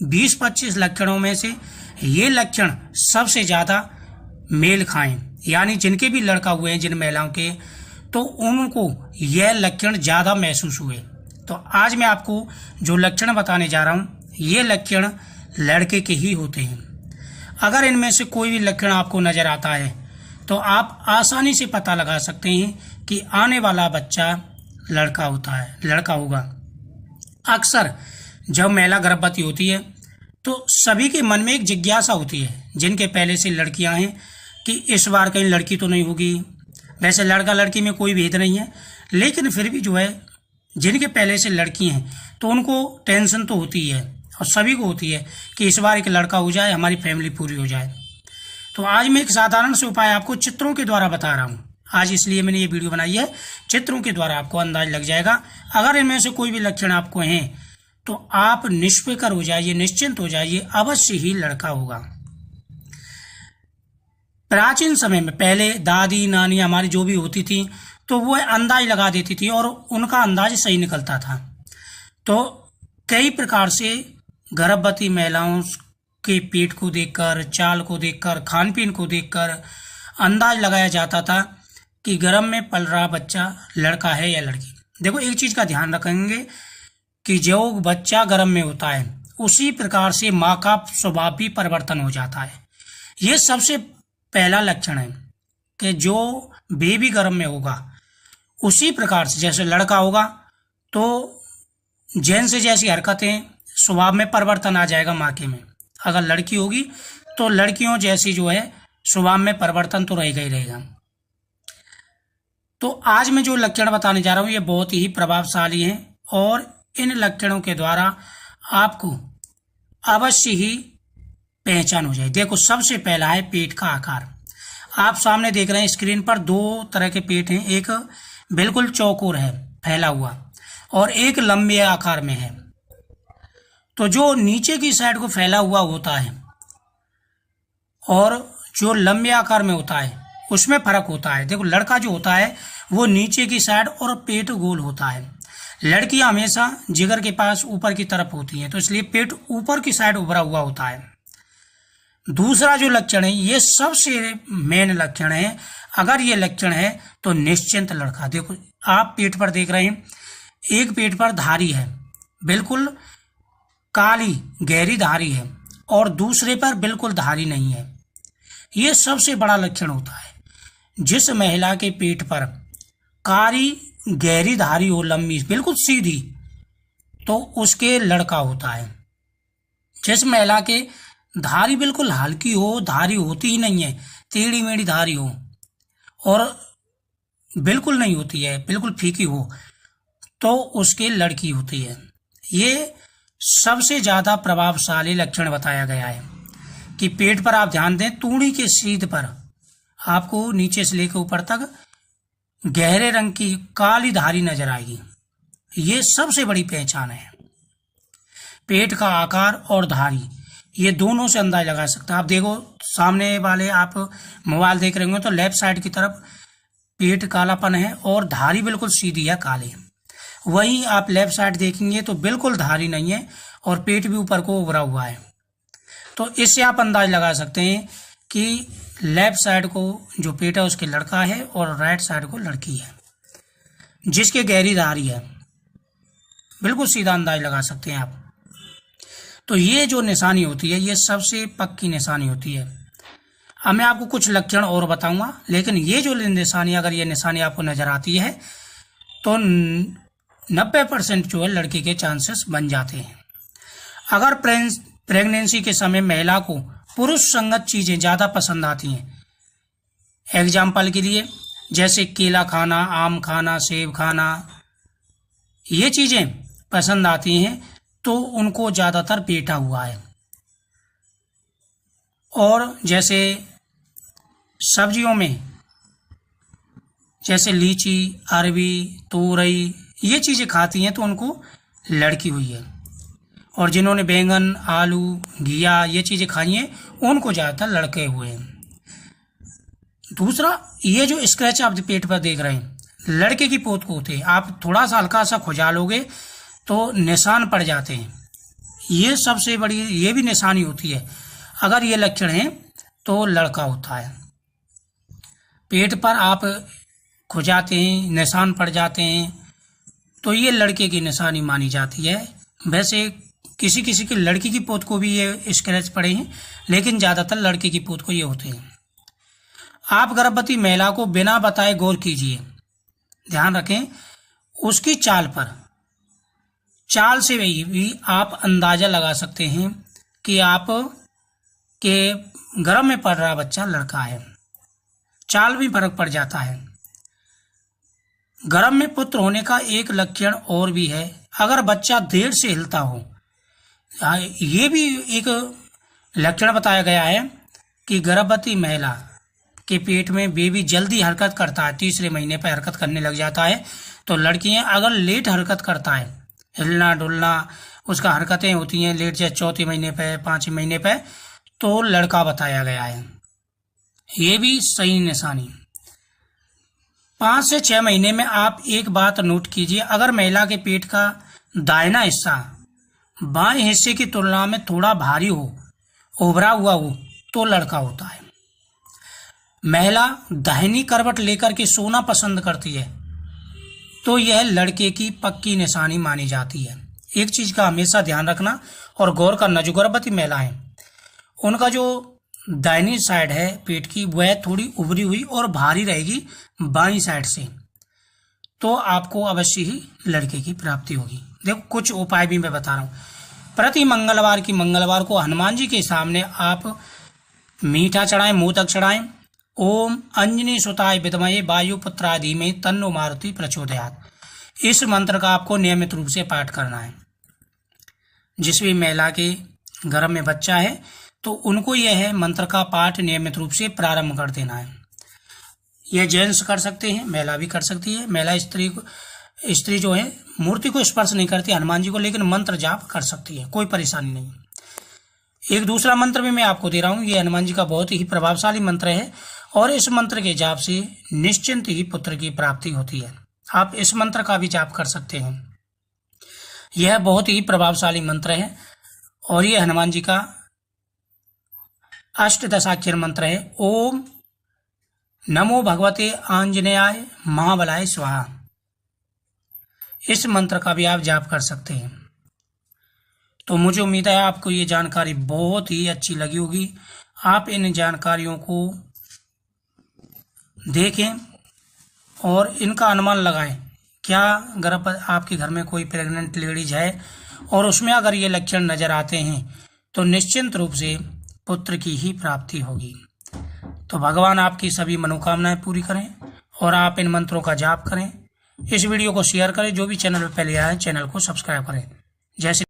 20-25 लक्षणों में से ये लक्षण सबसे ज़्यादा मेल खाएं, यानी जिनके भी लड़का हुए हैं, जिन महिलाओं के, तो उनको यह लक्षण ज़्यादा महसूस हुए। तो आज मैं आपको जो लक्षण बताने जा रहा हूँ, ये लक्षण लड़के के ही होते हैं। अगर इनमें से कोई भी लक्षण आपको नज़र आता है तो आप आसानी से पता लगा सकते हैं कि आने वाला बच्चा लड़का होगा। अक्सर जब महिला गर्भवती होती है तो सभी के मन में एक जिज्ञासा होती है, जिनके पहले से लड़कियां हैं, कि इस बार कहीं लड़की तो नहीं होगी। वैसे लड़का लड़की में कोई भेद नहीं है, लेकिन फिर भी जो है, जिनके पहले से लड़की हैं तो उनको टेंशन तो होती है, और सभी को होती है कि इस बार एक लड़का हो जाए, हमारी फैमिली पूरी हो जाए। तो आज मैं एक साधारण से उपाय आपको चित्रों के द्वारा बता रहा हूँ। आज इसलिए मैंने ये वीडियो बनाई है, चित्रों के द्वारा आपको अंदाज लग जाएगा। अगर इनमें से कोई भी लक्षण आपको हैं तो आप निष्फिक्र हो जाइए, निश्चिंत हो जाइए, अवश्य ही लड़का होगा। प्राचीन समय में पहले दादी नानी हमारी जो भी होती थी तो वो अंदाज लगा देती थी और उनका अंदाज सही निकलता था। तो कई प्रकार से गर्भवती महिलाओं के पेट को देखकर, चाल को देखकर, खान पीन को देखकर अंदाज लगाया जाता था कि गर्भ में पल रहा बच्चा लड़का है या लड़की। देखो, एक चीज का ध्यान रखेंगे कि जो बच्चा गर्भ में होता है उसी प्रकार से माँ का स्वभाव भी परिवर्तन हो जाता है। ये सबसे पहला लक्षण है कि जो बेबी गर्भ में होगा उसी प्रकार से, जैसे लड़का होगा तो जैसे जैसी हरकतें, स्वभाव में परिवर्तन आ जाएगा माँ के में। अगर लड़की होगी तो लड़कियों जैसी जो है स्वभाव में परिवर्तन तो रहेगा ही रहेगा। तो आज मैं जो लक्षण बताने जा रहा हूँ ये बहुत ही प्रभावशाली हैं और इन लक्षणों के द्वारा आपको अवश्य ही पहचान हो जाए। देखो, सबसे पहला है पेट का आकार। आप सामने देख रहे हैं स्क्रीन पर दो तरह के पेट हैं, एक बिल्कुल चौकोर है फैला हुआ और एक लंबे आकार में है। तो जो नीचे की साइड को फैला हुआ होता है और जो लंबे आकार में होता है उसमें फर्क होता है। देखो, लड़का जो होता है वो नीचे की साइड और पेट गोल होता है, लड़कियां हमेशा जिगर के पास ऊपर की तरफ होती हैं, तो इसलिए पेट ऊपर की साइड उभरा हुआ होता है। दूसरा जो लक्षण है, ये सबसे मेन लक्षण है। अगर ये लक्षण है तो निश्चिंत लड़का। देखो, आप पेट पर देख रहे हैं, एक पेट पर धारी है, बिल्कुल काली गहरी धारी है, और दूसरे पर बिल्कुल धारी नहीं है। ये सबसे बड़ा लक्षण होता है। जिस महिला के पेट पर काली गहरी धारी हो, लंबी बिल्कुल सीधी, तो उसके लड़का होता है। जिस महिला के धारी बिल्कुल हल्की हो, धारी होती ही नहीं है, टेढ़ी मेढ़ी धारी हो और बिल्कुल नहीं होती है, बिल्कुल फीकी हो, तो उसके लड़की होती है। ये सबसे ज्यादा प्रभावशाली लक्षण बताया गया है कि पेट पर आप ध्यान दें, तूड़ी के सीध पर आपको नीचे से लेकर ऊपर तक गहरे रंग की काली धारी नजर आएगी। ये सबसे बड़ी पहचान है। पेट का आकार और धारी, ये दोनों से अंदाजा लगा सकते हैं। आप देखो, सामने वाले आप मोबाइल देख रहे होंगे तो लेफ्ट साइड की तरफ पेट कालापन है और धारी बिल्कुल सीधी है, काली। वहीं आप लेफ्ट साइड देखेंगे तो बिल्कुल धारी नहीं है और पेट भी ऊपर को उभरा हुआ है। तो इससे आप अंदाज लगा सकते हैं कि लेफ्ट साइड को जो पेट है उसके लड़का है और राइट साइड को लड़की है, जिसके गहरी धारी है। बिल्कुल सीधा अंदाज लगा सकते हैं आप। तो ये जो निशानी होती है ये सबसे पक्की निशानी होती है। अब मैं आपको कुछ लक्षण और बताऊंगा, लेकिन ये जो निशानी, अगर ये निशानी आपको नजर आती है तो 90% जो है लड़की के चांसेस बन जाते हैं। अगर प्रेगनेंसी के समय महिला को पुरुष संगत चीजें ज्यादा पसंद आती हैं, एग्जाम्पल के लिए जैसे केला खाना, आम खाना, सेब खाना, ये चीजें पसंद आती हैं, तो उनको ज्यादातर पेटा हुआ है। और जैसे सब्जियों में जैसे लीची, अरबी, तोरई, ये चीजें खाती हैं तो उनको लड़की हुई है। और जिन्होंने बैंगन, आलू, घिया, ये चीजें खाई हैं उनको ज्यादातर लड़के हुए हैं। दूसरा, ये जो स्क्रैच आप पेट पर देख रहे हैं, लड़के की पोत को होते हैं। आप थोड़ा सा हल्का सा खुजा लोगे तो निशान पड़ जाते हैं। ये सबसे बड़ी ये भी निशानी होती है। अगर ये लक्षण है तो लड़का होता है। पेट पर आप खुजाते हैं, निशान पड़ जाते हैं, तो ये लड़के की निशानी मानी जाती है। वैसे किसी किसी की लड़की की पोत को भी ये स्क्रैच पड़े हैं, लेकिन ज़्यादातर लड़के की पोत को ये होते हैं। आप गर्भवती महिला को बिना बताए गौर कीजिए। ध्यान रखें, उसकी चाल से भी आप अंदाजा लगा सकते हैं कि आप के गर्भ में पड़ रहा बच्चा लड़का है। चाल भी फर्क पड़ जाता है। गर्भ में पुत्र होने का एक लक्षण और भी है, अगर बच्चा देर से हिलता हो। ये भी एक लक्षण बताया गया है कि गर्भवती महिला के पेट में बेबी जल्दी हरकत करता है, तीसरे महीने पर हरकत करने लग जाता है। तो लड़कियां अगर लेट हरकत करता है, हिलना डुलना उसका हरकतें होती हैं लेट, जैसे चौथे महीने पे, 5वें महीने पे, तो लड़का बताया गया है। ये भी सही निशानी। 5 से 6 महीने में आप एक बात नोट कीजिए, अगर महिला के पेट का दाहिना हिस्सा बाएं हिस्से की तुलना में थोड़ा भारी हो, उभरा हुआ हो, तो लड़का होता है। महिला दाहिनी करवट लेकर के सोना पसंद करती है, तो यह लड़के की पक्की निशानी मानी जाती है। एक चीज का हमेशा ध्यान रखना और गौर करना, जो गर्भवती महिला है उनका जो दाहिनी साइड है पेट की, वह थोड़ी उभरी हुई और भारी रहेगी बाईं साइड से, तो आपको अवश्य ही लड़के की प्राप्ति होगी। देखो कुछ उपाय भी मैं बता रहा हूँ। प्रति मंगलवार को हनुमान जी के सामने आप मीठा चढ़ाएं, मोदक चढ़ाएं। ओम अंजनी सुताय विद्महे वायुपुत्राय धीमहि तन्नो मारुति प्रचोदयात्। इस मंत्र का आपको नियमित रूप से पाठ करना है। जिस भी महिला के गर्भ में बच्चा है तो उनको यह मंत्र का पाठ नियमित रूप से प्रारंभ कर देना है। यह जेंट्स कर सकते हैं, महिला भी कर सकती है। महिला स्त्री जो है मूर्ति को स्पर्श नहीं करती हनुमान जी को, लेकिन मंत्र जाप कर सकती है, कोई परेशानी नहीं। एक दूसरा मंत्र भी मैं आपको दे रहा हूँ, ये हनुमान जी का बहुत ही प्रभावशाली मंत्र है और इस मंत्र के जाप से निश्चिंत ही पुत्र की प्राप्ति होती है। आप इस मंत्र का भी जाप कर सकते हैं। यह बहुत ही प्रभावशाली मंत्र है और यह हनुमान जी का अष्टदशाक्षर मंत्र है। ओम नमो भगवते आंजनेयाय महाबलाय स्वाहा। इस मंत्र का भी आप जाप कर सकते हैं। तो मुझे उम्मीद है आपको ये जानकारी बहुत ही अच्छी लगी होगी। आप इन जानकारियों को देखें और इनका अनुमान लगाएं। क्या गर्भ आपके घर में कोई प्रेग्नेंट लेडीज है और उसमें अगर ये लक्षण नजर आते हैं तो निश्चिंत रूप से पुत्र की ही प्राप्ति होगी। तो भगवान आपकी सभी मनोकामनाएं पूरी करें और आप इन मंत्रों का जाप करें। इस वीडियो को शेयर करें। जो भी चैनल पर पहले आए चैनल को सब्सक्राइब करें। जय श्री